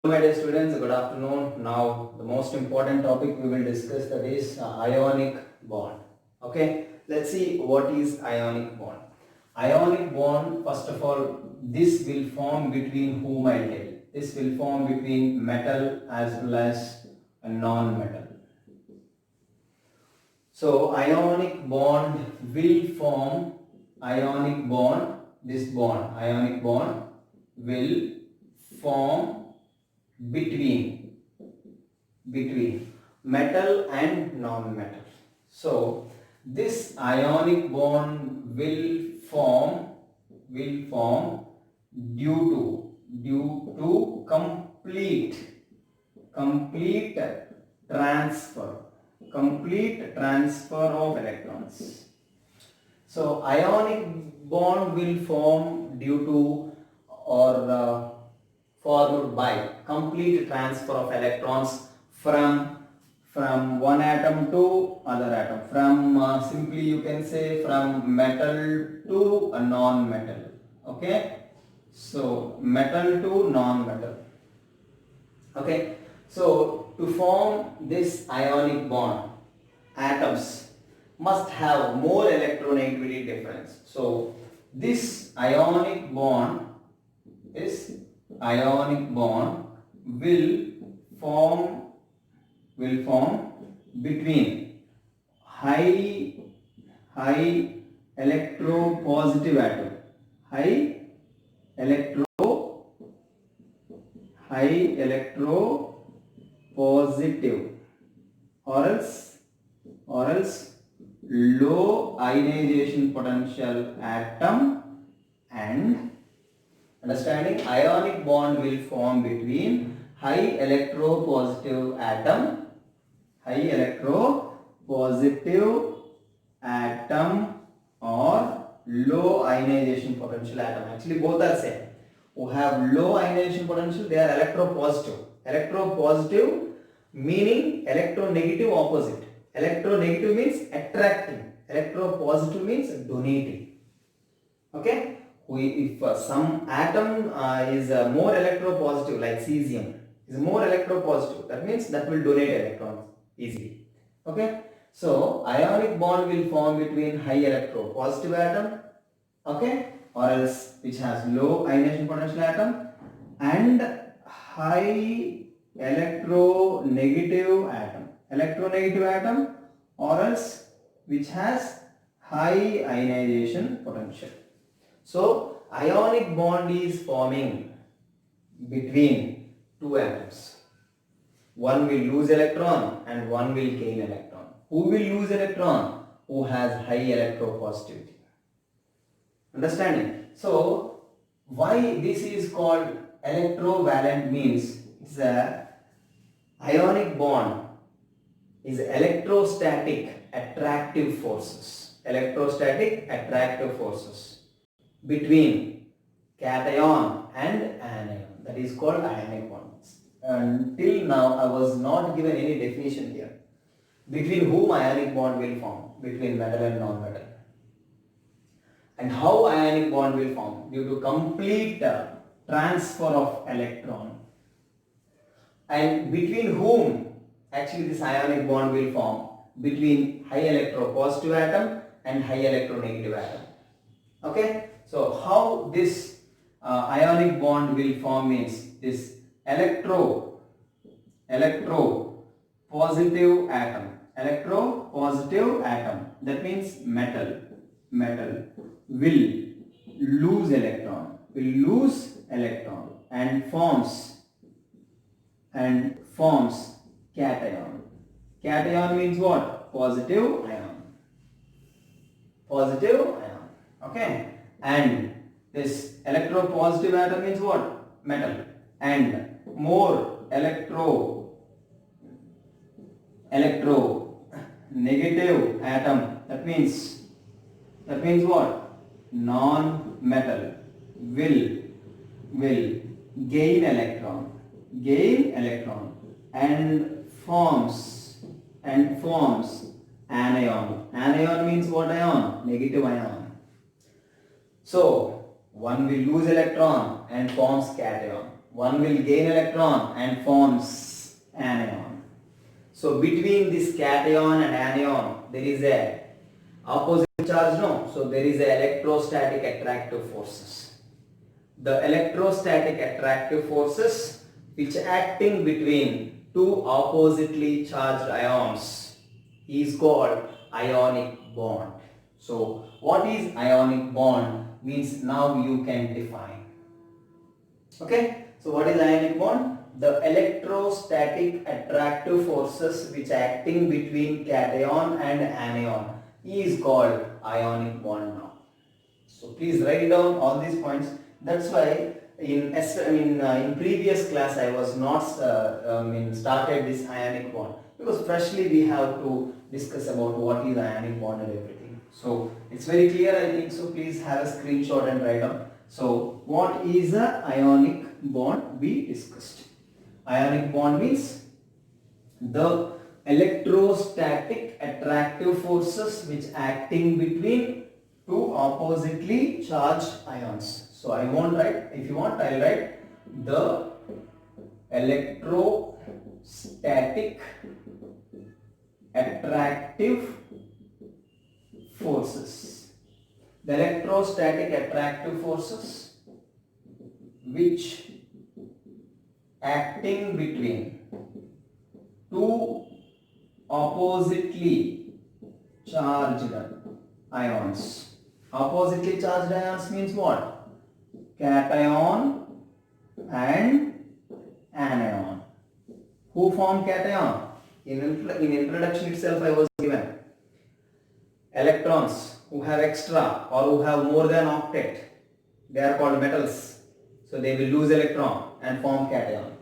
Hello, my dear students, good afternoon. Now, the most important topic we will discuss, that is ionic bond. Okay, let's see what is ionic bond. Ionic bond, first of all, this will form between whom I'll tell. This will form between metal as well as a non-metal. So, ionic bond will form, ionic bond, this bond, ionic bond will form between metal and non-metal. So this ionic bond will form due to complete transfer of electrons. So ionic bond will form due to or formed by complete transfer of electrons from one atom to other atom, from simply you can say from metal to a non-metal. Okay, so metal to non-metal. Okay, so to form this ionic bond, atoms must have more electronegativity difference. So this ionic bond will form between high electropositive atom, high electropositive, or else low ionization potential atom. And understanding, ionic bond will form between high electropositive atom or low ionization potential atom. Actually both are same. Who have low ionization potential, they are electropositive. Electropositive meaning electronegative opposite. Electronegative means attracting. Electropositive means donating. Okay. If some atom is more electropositive, like cesium is more electropositive, that means that will donate electrons easily. Okay, so ionic bond will form between high electropositive atom, okay, or else which has low ionization potential atom, and high electronegative atom, or else which has high ionization potential. So ionic bond is forming between two atoms. One will lose electron and one will gain electron. Who will lose electron? Who has high electropositivity. Understanding? So why this is called electrovalent means it's a ionic bond is electrostatic attractive forces. Between cation and anion, that is called ionic bonds. Until now I was not given any definition here. Between whom ionic bond will form? Between metal and non-metal. And how ionic bond will form? Due to complete transfer of electron. And between whom actually this ionic bond will form? Between high electropositive atom and high electronegative atom. Okay, so how this ionic bond will form means this electropositive atom, that means metal will lose electron and forms cation. Cation means what? Positive ion. Okay, and this electropositive atom means what? Metal. And more electronegative atom, that means what? Non-metal will gain electron and forms anion. Anion means what ion? Negative ion. So one will lose electron and forms cation. One will gain electron and forms anion. So between this cation and anion, there is a opposite charge, no? So there is a electrostatic attractive forces. The electrostatic attractive forces which acting between two oppositely charged ions is called ionic bond. So what is ionic bond means now you can define. Okay, so what is ionic bond? The electrostatic attractive forces which acting between cation and anion is called ionic bond now. So please write down all these points. That's why in previous class I was not started this ionic bond, because freshly we have to discuss about what is ionic bond and everything. So it's very clear, I think so. Please have a screenshot and write down. So what is a ionic bond we discussed? Ionic bond means the electrostatic attractive forces which acting between two oppositely charged ions. So I won't write, if you want I'll write the electrostatic attractive forces. The electrostatic attractive forces which acting between two oppositely charged ions. Oppositely charged ions means what? Cation and anion. Who form cation? In introduction itself I was given electrons who have extra or who have more than octet, they are called metals. So they will lose electron and form cation.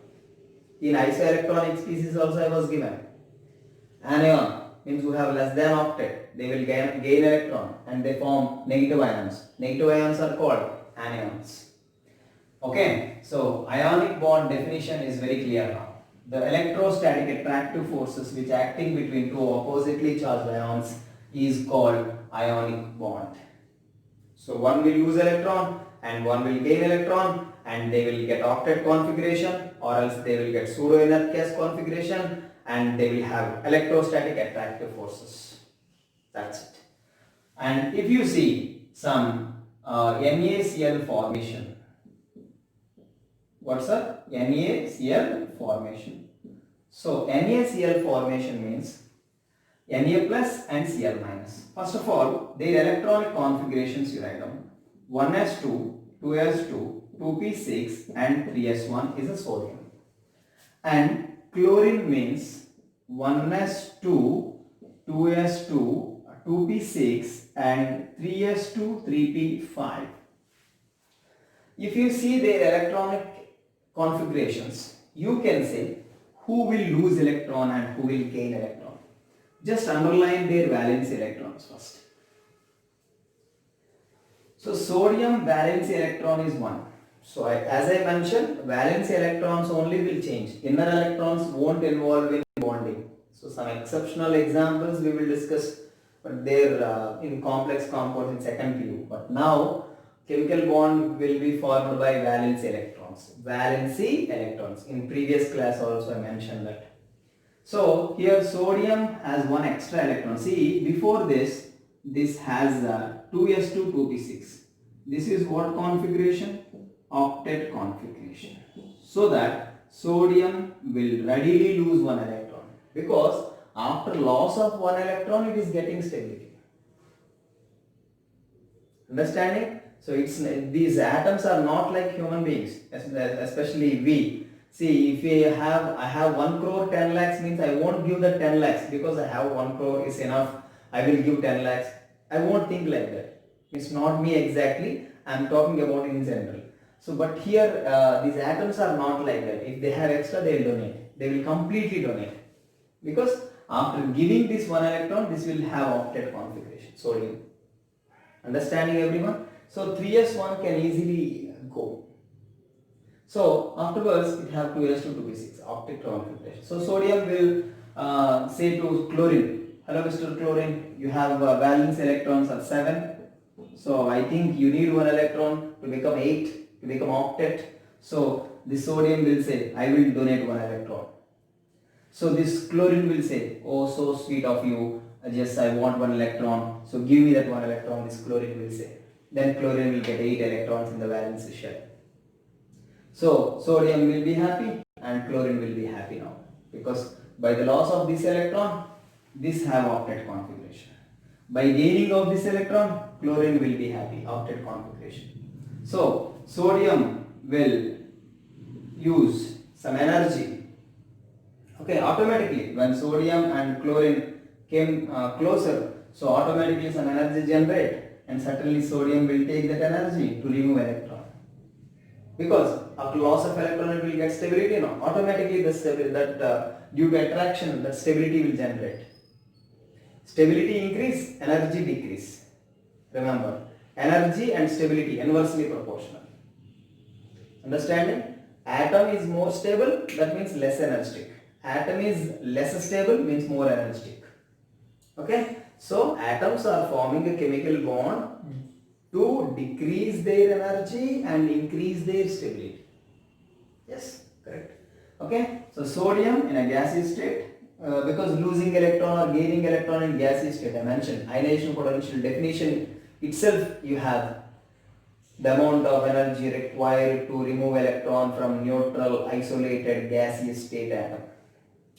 In isoelectronic species also I was given anion means who have less than octet, they will gain electron and they form negative ions. Negative ions are called anions. Okay, so ionic bond definition is very clear now. The electrostatic attractive forces which acting between two oppositely charged ions is called ionic bond. So one will lose electron and one will gain electron, and they will get octet configuration, or else they will get pseudo inert gas configuration, and they will have electrostatic attractive forces. That's it. And if you see some NaCl formation, what's a NaCl formation? So NaCl formation means Na plus and Cl minus. First of all, their electronic configurations you write down. 1s2, 2s2, 2p6 and 3s1 is a sodium. And chlorine means 1s2, 2s2, 2p6 and 3s2, 3p5. If you see their electronic configurations, you can say who will lose electron and who will gain electron. Just underline their valence electrons first. So sodium valence electron is 1. So as I mentioned, valence electrons only will change. Inner electrons won't involve in bonding. So some exceptional examples we will discuss, but they're in complex compounds in second PU. But now chemical bond will be formed by valence electrons. Valency electrons. In previous class also I mentioned that. So here sodium has one extra electron. See, before this has 2s2, 2p6. This is what configuration? Octet configuration. So that sodium will readily lose one electron, because after loss of one electron it is getting stability. Understanding? So these atoms are not like human beings, especially we. See, if I have 1 crore 10 lakhs means I won't give the 10 lakhs because I have 1 crore is enough. I will give 10 lakhs. I won't think like that. It's not me exactly. I am talking about in general. So, but here these atoms are not like that. If they have extra, they will donate. They will completely donate, because after giving this one electron, this will have octet configuration, sodium. Understanding everyone? So 3s1 can easily go. So afterwards it have 2s2, 2p6 octet configuration. So sodium will say to chlorine, hello Mr. Chlorine, you have valence electrons are 7. So I think you need one electron to become 8, to become octet. So this sodium will say, I will donate 1 electron. So this chlorine will say, oh so sweet of you, yes I want 1 electron, so give me that 1 electron, this chlorine will say. Then chlorine will get 8 electrons in the valence shell. So sodium will be happy and chlorine will be happy now, because by the loss of this electron, this have octet configuration. By gaining of this electron, chlorine will be happy, octet configuration. So sodium will use some energy. Okay, automatically when sodium and chlorine came closer, so automatically some energy generate, and certainly sodium will take that energy to remove electron. Because after loss of electron it will get stability now. Automatically the stability due to attraction, that stability will generate. Stability increase, energy decrease. Remember, energy and stability inversely proportional. Understanding? Atom is more stable, that means less energetic. Atom is less stable, means more energetic. Okay? So atoms are forming a chemical bond to decrease their energy and increase their stability. Yes, correct. Okay, so sodium in a gaseous state, because losing electron or gaining electron in gaseous state, I mentioned ionization potential definition itself, you have the amount of energy required to remove electron from neutral isolated gaseous state atom.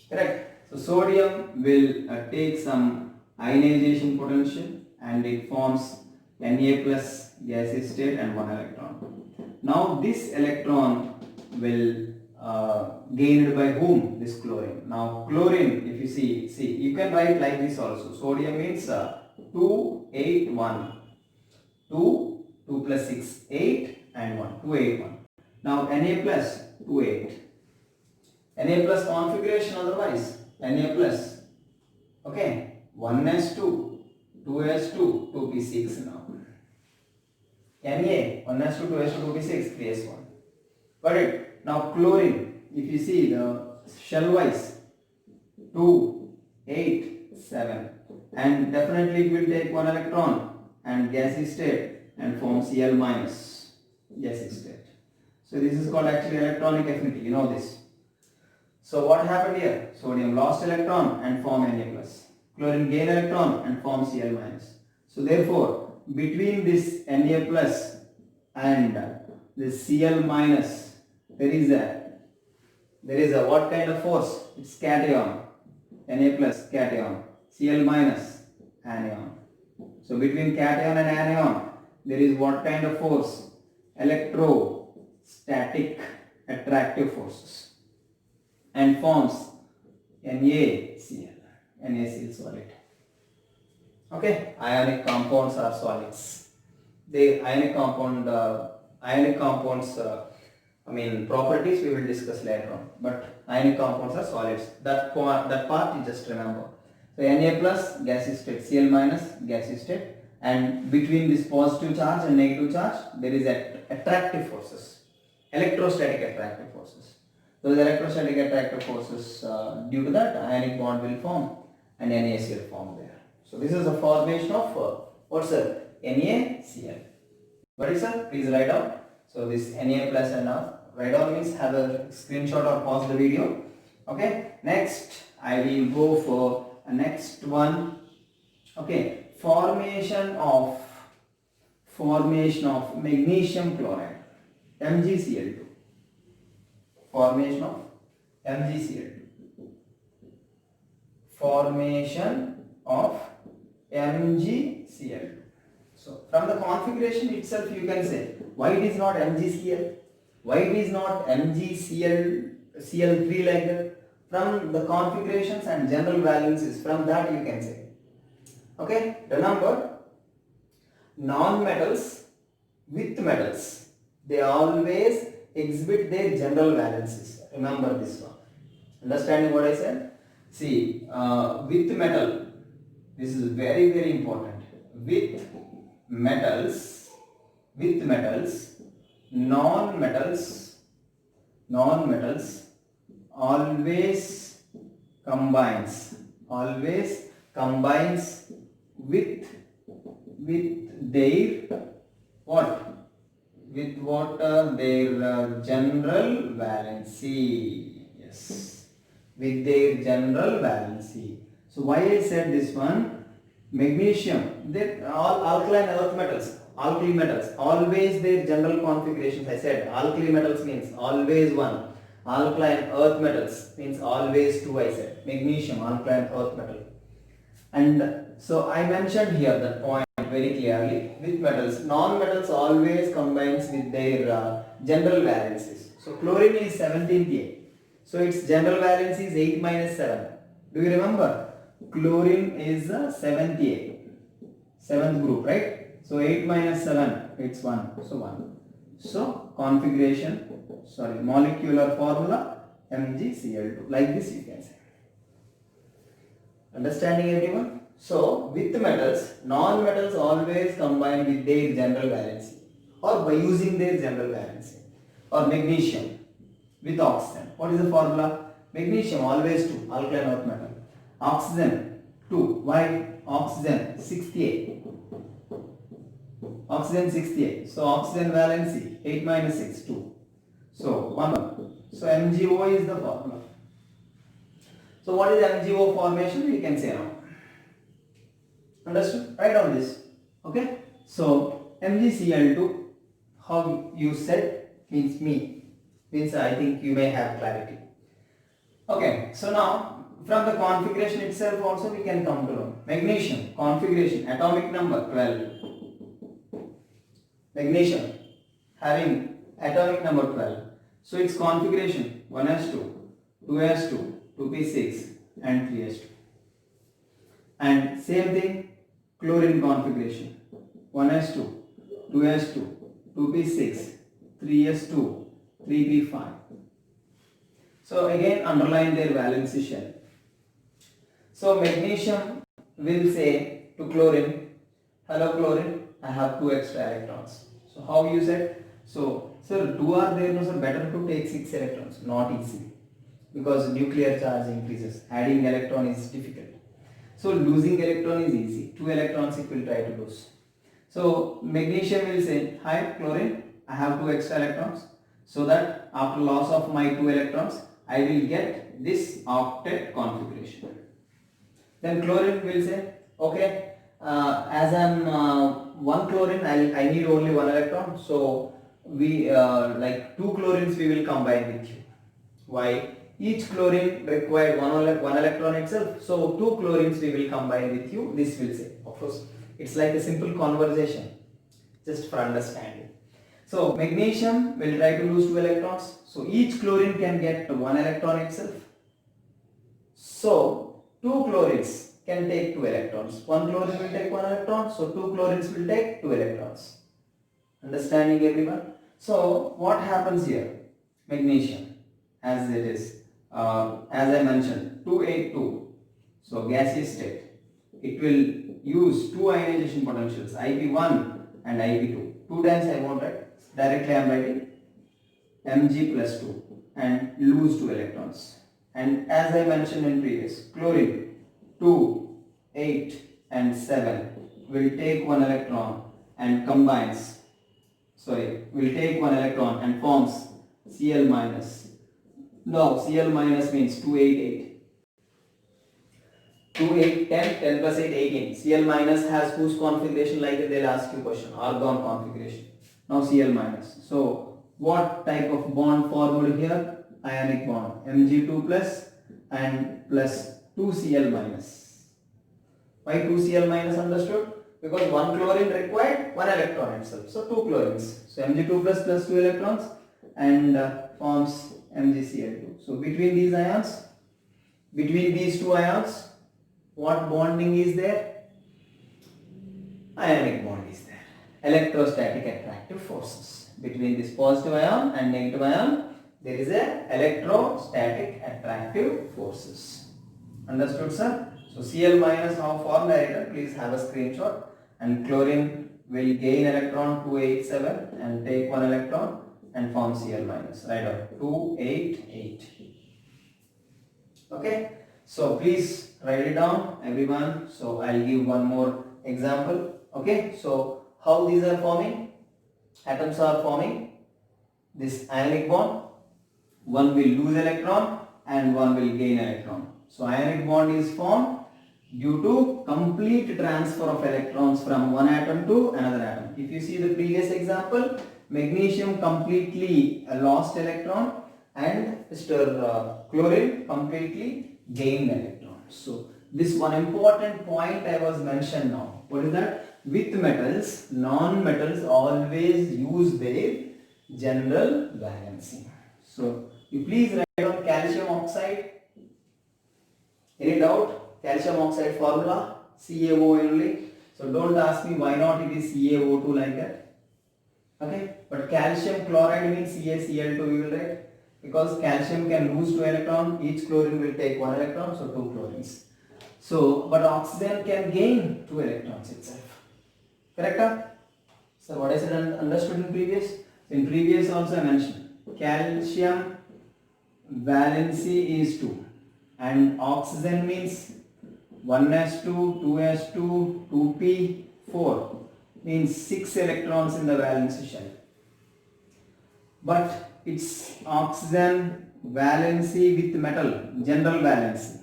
Correct. So sodium will take some ionization potential and it forms Na plus gaseous state and 1 electron. Now this electron will gained by whom? This chlorine. Now chlorine, if you see you can write like this also. Sodium means 2, 8, 1. 2 plus 6, 8 and 1, 2, 8, 1. Now Na plus 2, 8. Na plus configuration otherwise, Na plus, okay, 1s2, 2s2, 2p6 now. Na, 1s2, 2s2, 2p6, 3s1. Got it? Now chlorine, if you see the shell wise, 2, 8, 7, and definitely it will take 1 electron and gaseous state and form Cl minus gaseous state. So this is called actually electronic affinity, you know this. So what happened here? Sodium lost electron and form Na plus. Chlorine gain electron and form Cl minus. So therefore, between this Na plus and this Cl minus, there is a what kind of force? It's cation. Na plus cation, Cl minus anion. So between cation and anion, there is what kind of force? Electrostatic attractive forces, and forms NaCl, NaCl solid. Okay, ionic compounds are solids. The ionic compounds properties we will discuss later on, but ionic compounds are solids. That part you just remember. So Na plus gaseous state, Cl minus gaseous state, and between this positive charge and negative charge there is attractive forces, electrostatic attractive forces. Those electrostatic attractive forces, due to that ionic bond will form and NaCl form there. So this is the formation of what's that? NaCl. What is that? Please write down. So this Na plus and write down means have a screenshot or pause the video. Okay. Next I will go for a next one. Okay. Formation of magnesium chloride, MgCl2. Formation of MgCl2. Formation of MgCl2. So from the configuration itself you can say why it is not MgCl, why it is not MgCl3 like that. From the configurations and general valences, from that you can say. Okay, remember, non-metals with metals, they always exhibit their general valences. Remember this one. Understanding what I said? See, with metal, this is very, very important. With metals, non-metals always combines with their what? with water their general valency. Yes, with their general valency. So why I said this one? Magnesium, they all alkaline earth metals, alkali metals, always their general configurations. I said alkali metals means always one. Alkaline earth metals means always two. I said magnesium, alkaline earth metal. And so I mentioned here that point very clearly. With metals, non-metals always combines with their general valencies. So chlorine is 17th A. So its general valency is 8 minus 7. Do you remember? Chlorine is 7th A. 7th group, right? So 8 minus 7, it's 1. So 1. So configuration, molecular formula MgCl2. Like this you can say. Understanding everyone? So with metals, non-metals always combine with their general valency or by using their general valency. Or magnesium with oxygen. What is the formula? Magnesium always 2, alkaline earth metal. Oxygen 2. Why? Oxygen 68. Oxygen 68. So oxygen valency 8 minus 6, 2. So 1. So MgO is the formula. So what is MgO formation? We can say now. Understood? Write down this. Okay. So MgCl2, how you said means me. Means I think you may have clarity. Okay. So now from the configuration itself also we can come to know. Magnesium configuration atomic number 12. Magnesium having atomic number 12. So its configuration 1s2, 2s2, 2p6 and 3s2. And same thing chlorine configuration 1s2, 2s2, 2p6, 3s2, 3p5. So again underline their valency shell. So magnesium will say to chlorine, hello chlorine, I have 2 extra electrons. So how you said? So sir, 2 are there, no sir, better to take 6 electrons. Not easy. Because nuclear charge increases. Adding electron is difficult. So losing electron is easy. 2 electrons it will try to lose. So magnesium will say, hi chlorine, I have 2 extra electrons. So that after loss of my 2 electrons, I will get this octet configuration. Then chlorine will say, okay, as I am 1 chlorine, I need only 1 electron. So we like 2 chlorines we will combine with you. Why? Each chlorine required one electron itself. So 2 chlorines we will combine with you. This will say. Of course, it's like a simple conversation, just for understanding. So magnesium will try to lose 2 electrons. So each chlorine can get 1 electron itself. So 2 chlorines can take 2 electrons. 1 chlorine will take 1 electron. So 2 chlorines will take 2 electrons. Understanding everyone? So what happens here? Magnesium, as it is, as I mentioned, 282. So gaseous state. It will use 2 ionization potentials, IP1 and IP2. 2 times I won't write. Directly I am writing Mg plus 2 and lose 2 electrons. And as I mentioned in previous, chlorine 2, 8 and 7 will take 1 electron and combines. Will take 1 electron and forms Cl minus. Now Cl minus means 2, 8, 8. 2, 8, 10, 10 plus 8, 18. Cl minus has whose configuration, like they'll ask you question, argon configuration. Now Cl minus. So what type of bond formed here? Ionic bond. Mg2 plus and plus 2Cl minus. Why 2Cl minus understood? Because 1 chlorine required 1 electron itself. So 2 chlorines. So Mg2 plus 2 electrons and forms MgCl2. So between these ions, between these 2 ions, what bonding is there? Ionic bond is there. Electrostatic attractive forces. Between this positive ion and negative ion, there is a electrostatic attractive forces. Understood, sir? So Cl minus now formed later, please have a screenshot, and chlorine will gain electron 287 and take 1 electron and form Cl minus. Right down 288. Okay. So please write it down, everyone. So I'll give one more example. Okay. So how these are forming? atoms are forming this ionic bond. One will lose electron and one will gain electron. So ionic bond is formed due to complete transfer of electrons from one atom to another atom. If you see the previous example, magnesium completely lost electron and Mr. Chlorine completely gained electron. So this one important point I was mentioned now. What is that? With metals, non-metals always use their general valency. So you please write down calcium oxide. Any doubt? Calcium oxide formula CaO only. So don't ask me why not it is CaO2 like that. Okay, but calcium chloride means CaCl2 we will write, because calcium can lose 2 electron, each chlorine will take 1 electron, so 2 chlorines. So, but oxygen can gain 2 electrons itself. Correct? So what I said and understood in previous? In previous also I mentioned calcium valency is 2 and oxygen means 1s2, 2s2, 2p, 4 means 6 electrons in the valence shell. But it's oxygen valency with metal, general valency.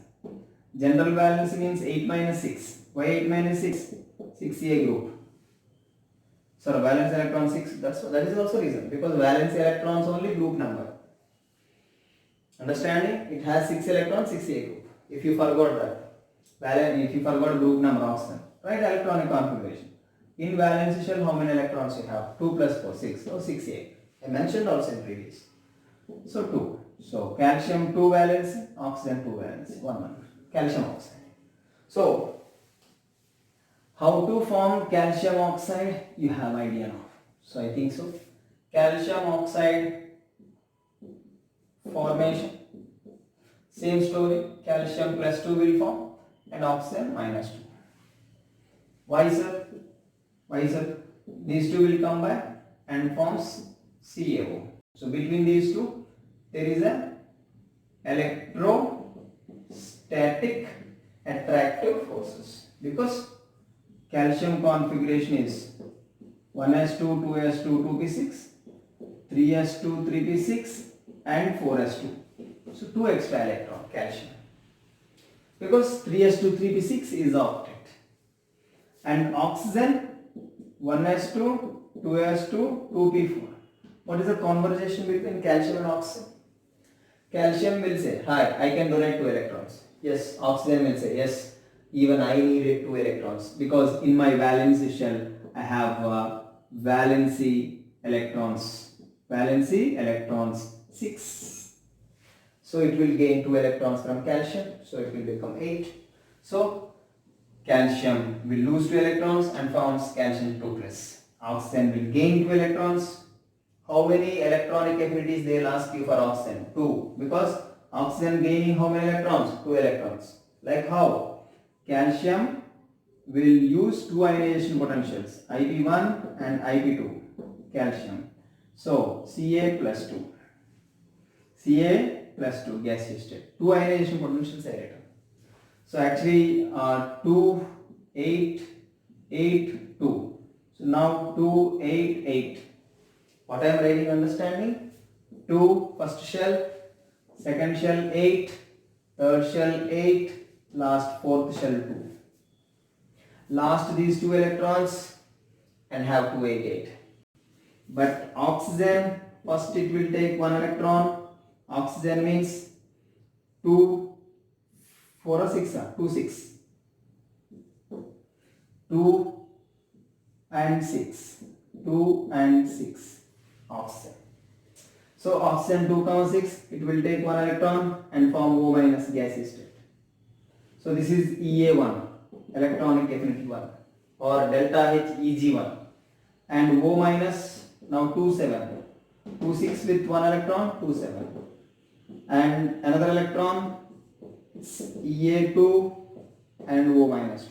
General valency means 8 minus 6. Why 8 minus 6? 6a group. So valence electron 6, that is also reason, because valence electrons only group number. Understanding? It has 6 electrons, 6a group. If you forgot that, if you forgot group number oxygen, write electronic configuration. In valence shell, how many electrons you have? 2 plus 4, 6. So 6a. I mentioned also in previous. So 2. So calcium 2 valence, oxygen 2 valence. 1. Calcium oxide. So how to form calcium oxide? You have idea now. So I think so. Calcium oxide formation. Same story. Calcium plus 2 will form and oxygen minus 2. Why sir? Why sir? These two will come back and forms CaO. So between these two there is a electrostatic attractive forces, because calcium configuration is 1s2, 2s2, 2p6, 3s2, 3p6 and 4s2. So 2 extra electron calcium, because 3s2, 3p6 is octet. And oxygen 1s2, 2s2, 2p4. What is the conversation between calcium and oxygen? Calcium will say, hi, I can donate 2 electrons. Yes, oxygen will say, yes, even I needed 2 electrons, because in my valence shell I have valency electrons 6. So it will gain 2 electrons from calcium, so it will become 8. So calcium will lose 2 electrons and forms calcium 2 plus. Oxygen will gain 2 electrons. How many electronic affinities they will ask you for oxygen? 2, because oxygen gaining how many electrons? 2 electrons. Like how? Calcium will use 2 ionization potentials, IP1 and IP2, calcium. So Ca plus 2. Ca plus 2 gaseous state. 2 ionization potentials are written. So actually 2, 8, 8, 2. So now 2, 8, 8. What I am writing understanding? 2 first shell, second shell 8, third shell 8, last fourth shell 2. Last these 2 electrons and have 2, 8, 8. But oxygen, first it will take 1 electron. Oxygen means 2, 4 or 6, 2, 6. 2 and 6. 2 and 6. Oxygen. So oxygen 2, 6, it will take 1 electron and form O minus gaseous state. So this is EA1, electronic affinity 1, or delta H Eg1, and O minus now 2, 7, 2, 6 with 1 electron, 2, 7, and another electron, it's EA2 and O minus 2.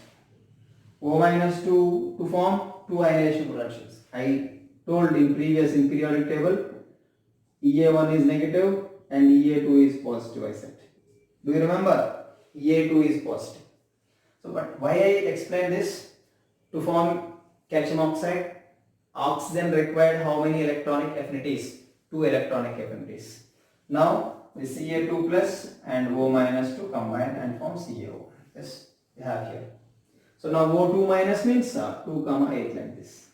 O minus 2 to form 2 ionization potentials. I told in previous in periodic table, EA1 is negative and EA2 is positive, I said. Do you remember? EA2 is positive. So but why I explain this? To form calcium oxide, Oxygen required how many electronic affinities? 2 electronic affinities. Now the Ca2 plus and O minus to combine and form CaO. Yes, we have here. So now O2 minus means 2 comma 8 like this.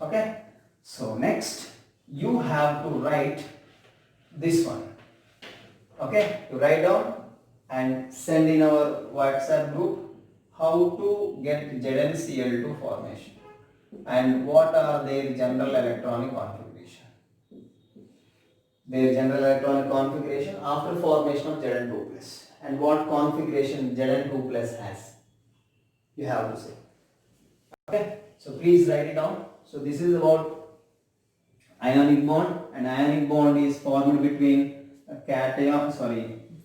Okay. So next you have to write this one. Okay, you write down and send in our WhatsApp group how to get ZnCl2 formation and what are their general electronic configuration. Their general electronic configuration after formation of Zn2 plus and what configuration Zn2 plus has. You have to say. Okay, so please write it down. So this is about ionic bond, and ionic bond is formed between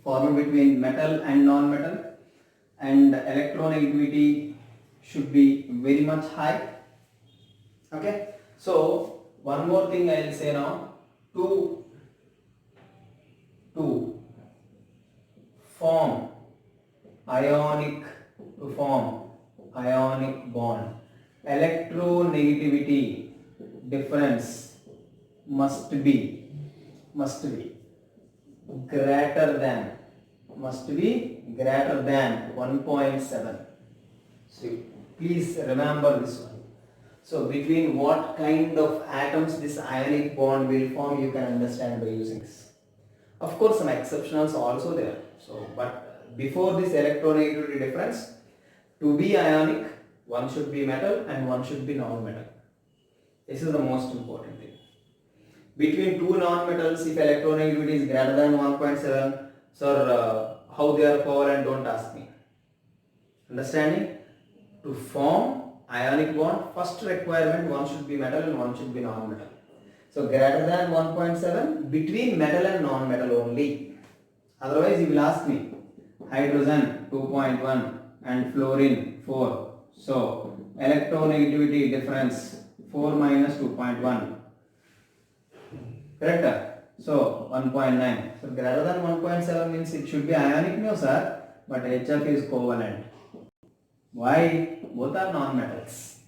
formed between metal and non-metal, and electronegativity should be very much high. Okay, so one more thing I will say now. To form ionic bond, electronegativity difference must be greater than 1.7. So please remember this one. So between what kind of atoms this ionic bond will form, you can understand by using this. Of course, some exceptions are also there. So, but before this electronegativity difference, to be ionic, one should be metal and one should be non-metal. This is the most important thing. Between two non-metals, if electronegativity is greater than 1.7, sir, how they are covalent, don't ask me. Understanding? To form ionic bond, first requirement, one should be metal and one should be non-metal. So greater than 1.7 between metal and non-metal only. Otherwise you will ask me hydrogen 2.1 and fluorine 4. So electronegativity difference 4 minus 2.1. Correct? So 1.9. So greater than 1.7 means it should be ionic, no sir, but HF is covalent. Why? Both are non-metals.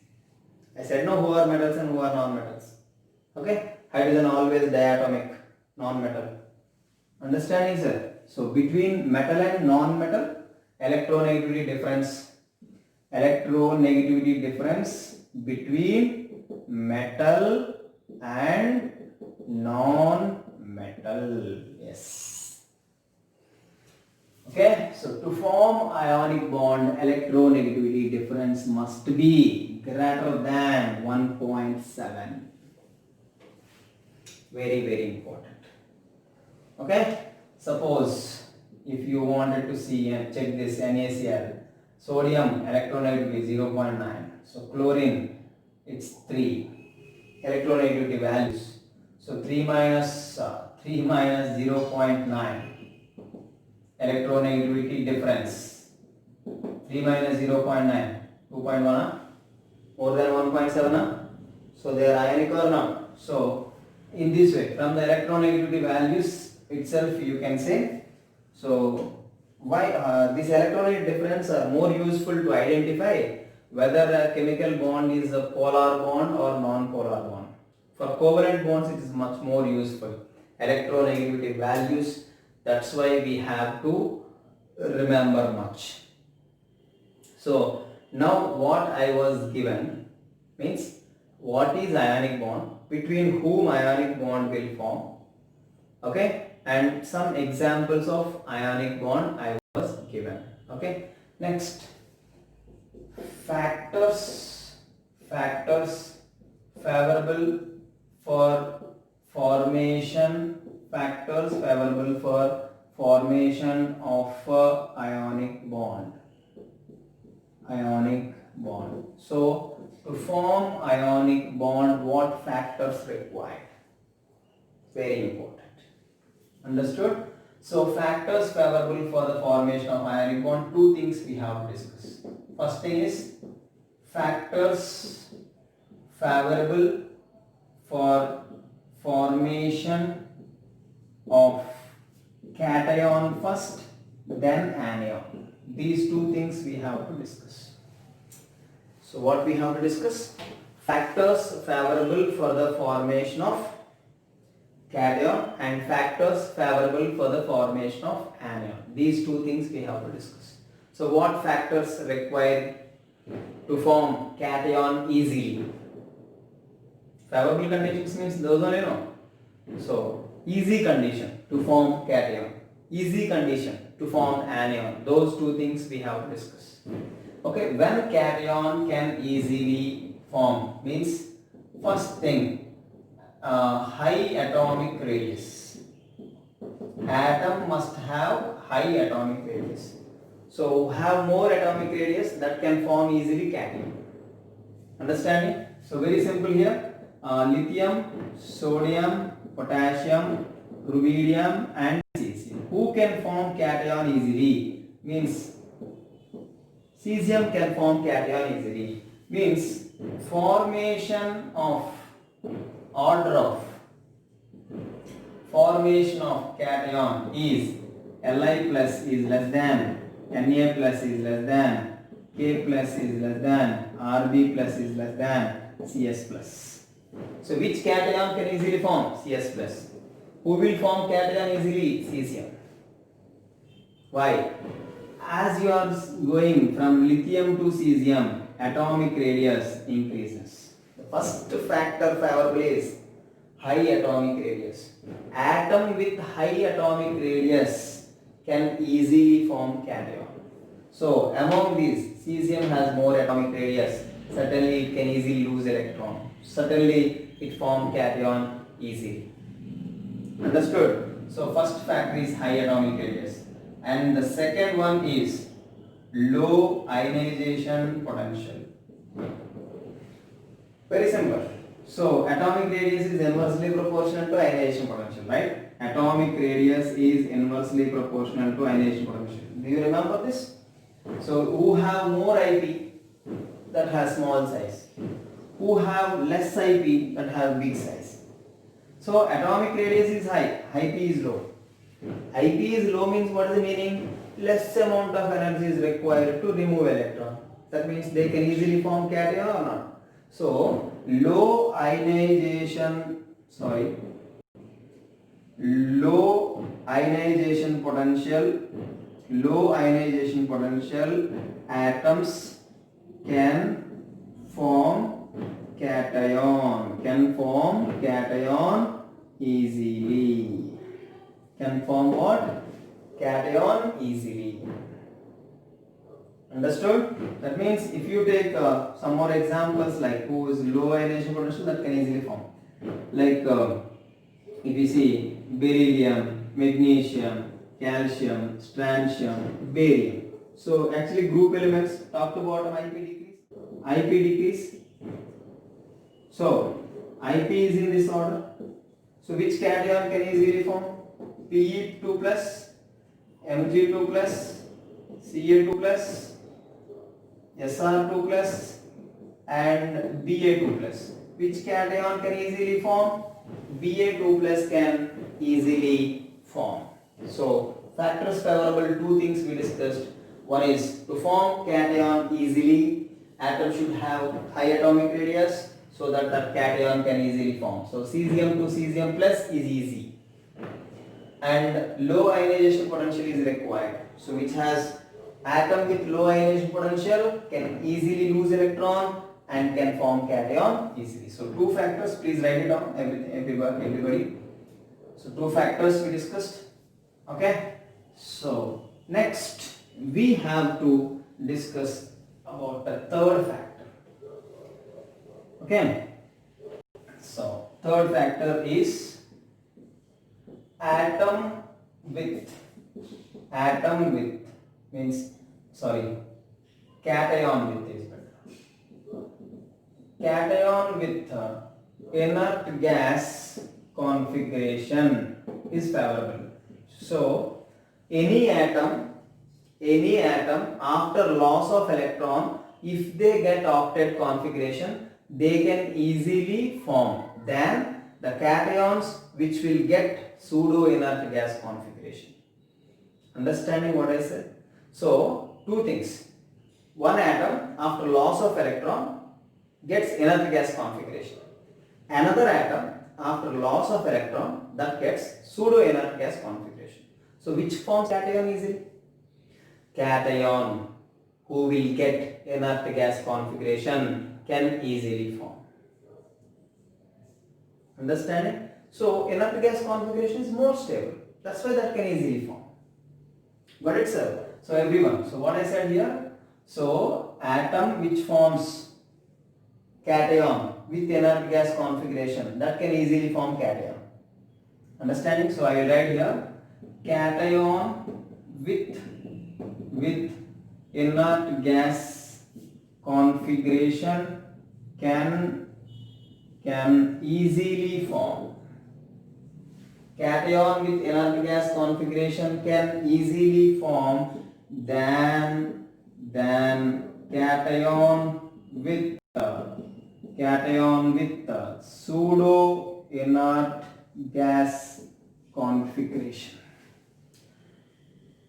I said no, who are metals and who are non-metals. Okay? Hydrogen always diatomic, non-metal. Understanding, sir? So between metal and non-metal, electronegativity difference between metal and non-metal. Yes. Okay, so to form ionic bond, electronegativity difference must be greater than 1.7. Very, very important. Okay, suppose if you wanted to see and check this NaCl, sodium electronegativity 0.9, so chlorine it's 3, electronegativity values, so 3 minus 0.9, electronegativity difference 3 minus 0.9, 2.1, more than 1.7, so they are ionic or not. So in this way, from the electronegativity values itself you can say. So why this electronegativity difference are more useful to identify whether a chemical bond is a polar bond or non-polar bond. For covalent bonds it is much more useful. Electronegativity values, that's why we have to remember much. So now what I was given means what is ionic bond, between whom ionic bond will form, okay, and some examples of ionic bond I was given. Okay, next, factors favorable for formation of ionic bond. So to form ionic bond, what factors required? Very important. Understood? So factors favorable for the formation of ionic bond, two things we have to discuss. First thing is factors favorable for formation of cation first, then anion. These two things we have to discuss. So what we have to discuss? factors favorable for the formation of cation and factors favorable for the formation of anion. These two things we have to discuss. So what factors required to form cation easily? Favorable conditions means those only, no. So easy condition to form cation, easy condition to form anion. Those two things we have to discuss. Okay, when cation can easily form means first thing, high atomic radius. Atom must have high atomic radius. So have more atomic radius that can form easily cation. Understanding? So very simple here. Lithium, sodium, potassium, rubidium and cesium. Who can form cation easily? Means cesium can form cation easily. Means formation of cation is Li plus is less than, Na plus is less than, K plus is less than, Rb plus is less than, Cs plus. So which cation can easily form? Cs plus. Who will form cation easily? Cesium. Why? As you are going from lithium to cesium, atomic radius increases. The first factor favorable is high atomic radius. Atom with high atomic radius can easily form cation. So among these, cesium has more atomic radius. Certainly it can easily lose electron. Certainly it forms cation easily. Understood? So first factor is high atomic radius. And the second one is low ionization potential. Very simple. So atomic radius is inversely proportional to ionization potential, right? Atomic radius is inversely proportional to ionization potential. Do you remember this? So who have more IP that has small size? Who have less IP that have big size? So atomic radius is high, IP is low. IP is low means what is the meaning? Less amount of energy is required to remove electron. That means they can easily form cation or not. So low ionization potential atoms can form cation easily. Can form what? Cation easily. Understood? That means if you take some more examples like who is low ionization potential that can easily form. Like if you see beryllium, magnesium, calcium, strontium, barium. So actually group elements talked about IP decrease. So IP is in this order. So which cation can easily form? Pe2 plus, Mg2 plus, Ca2 plus, Sr2 plus and Ba2 plus. Which cation can easily form? Ba2 plus can easily form. So factors favorable, two things we discussed. One is to form cation easily, atom should have high atomic radius so that cation can easily form. So cesium to cesium plus is easy. And low ionization potential is required. So which has atom with low ionization potential can easily lose electron and can form cation easily. So two factors, please write it down everybody. So two factors we discussed. Okay. So next we have to discuss about the third factor. Okay. So third factor is cation with is better. Cation with inert gas configuration is favorable. So any atom after loss of electron, if they get octet configuration, they can easily form than the cations which will get pseudo inert gas configuration. Understanding what I said? So two things. One atom after loss of electron, gets inert gas configuration. Another atom after loss of electron that gets pseudo inert gas configuration. So which forms cation easily? Cation who will get inert gas configuration can easily form. Understanding? So inert gas configuration is more stable. That's why that can easily form. Got it, sir? So everyone, so what I said here, so atom which forms cation with inert gas configuration, that can easily form cation. Understanding? So I will write here cation with inert gas configuration can easily form. Cation with inert gas configuration can easily form than cation with pseudo inert gas configuration.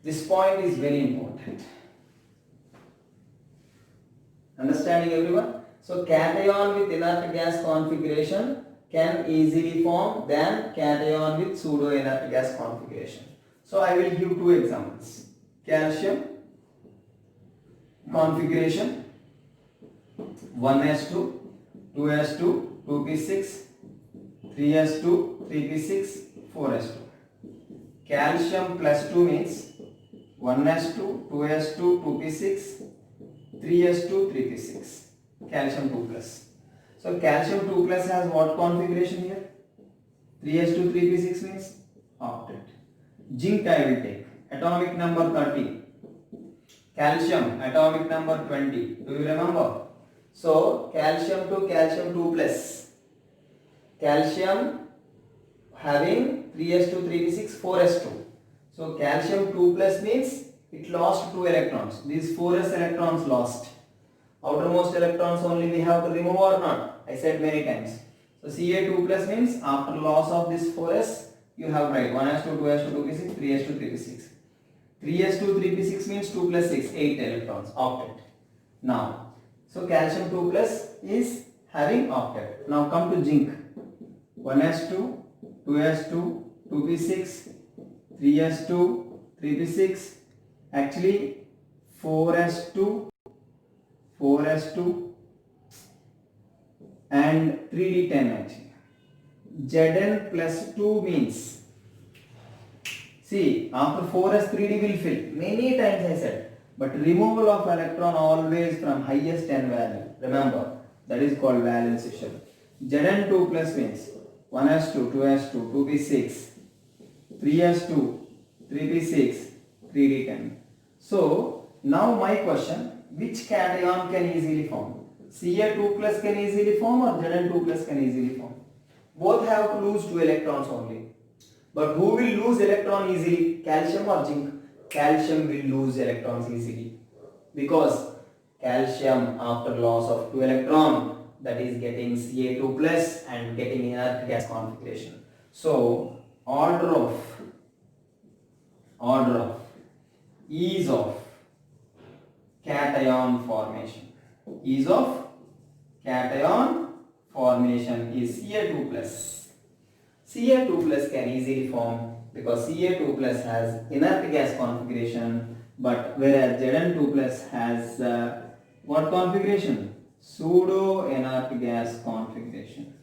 This point is very important. Understanding, everyone? So cation with inert gas configuration can easily form than cation with pseudo inert gas configuration. So I will give two examples. Calcium configuration 1s2, 2s2, 2p6, 3s2, 3p6, 4s2. Calcium plus 2 means 1s2, 2s2, 2p6, 3s2, 3p6. Calcium 2 plus. So calcium 2 plus has what configuration here? 3s2, 3p6 means octet. Zinc I will take. Atomic number 30. Calcium atomic number 20. Do you remember? So calcium to calcium 2 plus. Calcium having 3s2, 3p6, 4s2. So calcium 2 plus means it lost 2 electrons. These 4s electrons lost. Outermost electrons only we have to remove or not? I said many times. So Ca2 plus means after loss of this 4s, you have write 1s2, 2s2, 2p6, 3s2, 3p6. 3s2, 3p6 means 2 plus 6, 8 electrons, octet. Now, so calcium 2 plus is having octet. Now come to zinc. 1s2, 2s2, 2p6, 3s2, 3p6, actually 4s2, 4s2 and 3d10 actually. Zn plus 2 means, see, after 4s 3d will fill. Many times I said, but removal of electron always from highest n value. Remember, that is called valence shell. Zn2 plus means 1s2, 2s2, 2p6, 3s2, 3p6, 3d10. So, now my question, which cation can easily form? Ca2 plus can easily form or Zn2 plus can easily form? Both have to lose 2 electrons only. But who will lose electron easily? Calcium or zinc? Calcium will lose electrons easily. Because calcium after loss of 2 electron, that is getting Ca2 plus and getting inert gas configuration. So order of ease of cation formation. Ease of cation formation is Ca2 plus. Ca2 plus can easily form because Ca2 plus has inert gas configuration, but whereas Zn2 plus has what configuration? Pseudo inert gas configuration.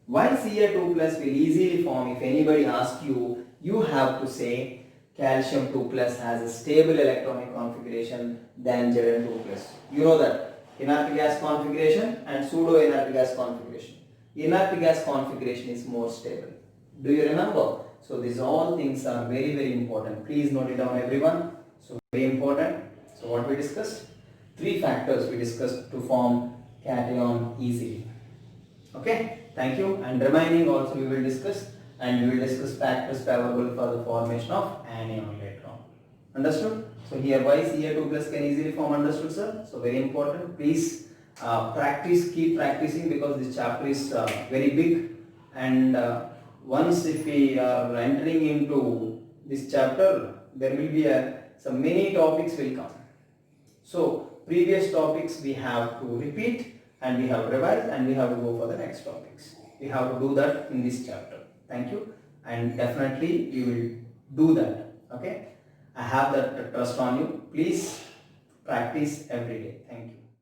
Why Ca2 plus will easily form? If anybody asks you, you have to say calcium 2 plus has a stable electronic configuration than Zn2 plus. You know that. Inert gas configuration and pseudo inert gas configuration. Inert gas configuration is more stable. Do you remember? So these all things are very, very important. Please note it down, everyone. So very important. So what we discussed? 3 factors we discussed to form cation easily. Okay, thank you. And remaining also we will discuss, and we will discuss factors favorable for the formation of anion later on. Understood? So here why Ca2 plus can easily form, understood, sir? So very important. Please practice, keep practicing, because this chapter is very big, and once if we are entering into this chapter, there will be some many topics will come. So previous topics we have to repeat, and we have to revise and we have to go for the next topics. We have to do that in this chapter. Thank you, and definitely you will do that. Okay, I have that trust on you. Please practice every day. Thank you.